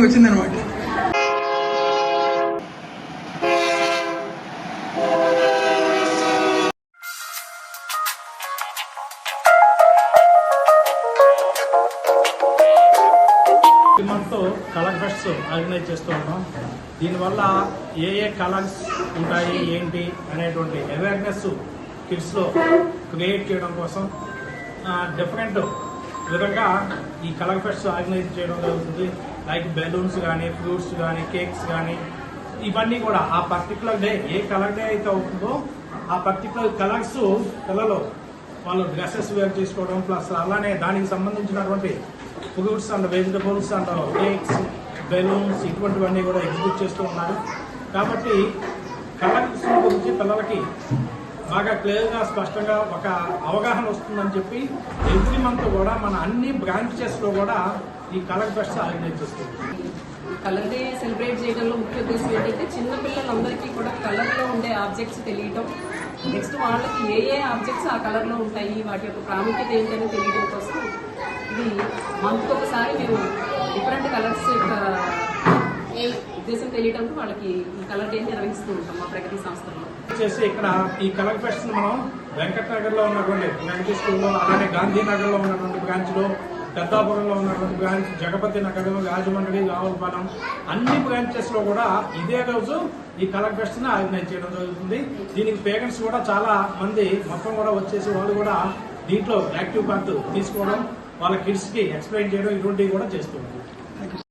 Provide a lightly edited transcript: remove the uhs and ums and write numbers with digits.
వచ్చిందనమాట. మనతో colour pest organise చేస్తూ ఉన్నాం. దీనివల్ల ఏ కలర్స్ ఉంటాయి ఏంటి అనేటువంటి అవేర్నెస్ కిడ్స్లో క్రియేట్ చేయడం కోసం డిఫరెంట్ విధంగా ఈ కలర్ ఫెస్ట్ ఆర్గనైజ్ చేయడం జరుగుతుంది. లైక్ బెలూన్స్ కానీ, ఫ్రూట్స్ కానీ, కేక్స్ కానీ, ఇవన్నీ కూడా ఆ పర్టికులర్ డే ఏ కలర్ డే అయితే అవుతుందో ఆ పర్టికులర్ కలర్స్ పిల్లలు వాళ్ళు డ్రెస్సెస్ వేర్ చేసుకోవడం, ప్లస్ అలానే దానికి సంబంధించినటువంటి fruits and vegetables and cakes, balloons ఇటువంటివన్నీ కూడా ఎగ్జిబిట్ చేస్తూ ఉన్నారు. కాబట్టి కలర్స్ గురించి పిల్లలకి బాగా క్లియర్గా స్పష్టంగా ఒక అవగాహన వస్తుందని చెప్పి ఎవ్రీ మంత్ కూడా మన అన్ని బ్రాంచెస్లో కూడా ఈ కలర్ ఫెస్ట్ ఆర్గనైజ్ చేస్తుంది. కలర్ డే సెలబ్రేట్ చేయడంలో ముఖ్య ఉద్దేశం ఏంటంటే చిన్న పిల్లలందరికీ కూడా కలర్లో ఉండే ఆబ్జెక్ట్స్ తెలియటం, నెక్స్ట్ వాళ్ళకి ఏ ఆబ్జెక్ట్స్ ఆ కలర్లో ఉంటాయి, వాటి యొక్క ప్రాముఖ్యత ఏంటని తెలియడం కోసం ఇది మంత్కి ఒకసారి మేము డిఫరెంట్ కలర్స్ యొక్క ఉద్దేశం తెలియటంతో వాళ్ళకి ఈ కలర్ డే నిర్వహిస్తూ ఉంటాం మా ప్రగతి సంస్థలో. చేసి ఇక్కడ ఈ కలర్ ఫెస్ట్ మనం వెంకటనగర్లో ఉన్నటువంటి వెంకట స్కూల్లో, అలానే గాంధీనగర్లో ఉన్నటువంటి బ్రాంచ్లో, పెద్దాపురంలో ఉన్నటువంటి బ్రాంచ్, జగపతి నగరం, రాజమండ్రి, రావులపాలెం అన్ని బ్రాంచెస్లో కూడా ఇదే రోజు ఈ కలర్ ఫెస్ట్ ని ఆర్గనైజ్ చేయడం జరుగుతుంది. దీనికి పేరెంట్స్ కూడా చాలా మంది మొత్తం కూడా వచ్చేసి వాళ్ళు కూడా దీంట్లో యాక్టివ్ పార్ట్ తీసుకోవడం, వాళ్ళ కిడ్స్ కి ఎక్స్ప్లెయిన్ చేయడం ఇటువంటివి కూడా చేస్తూ ఉంటారు.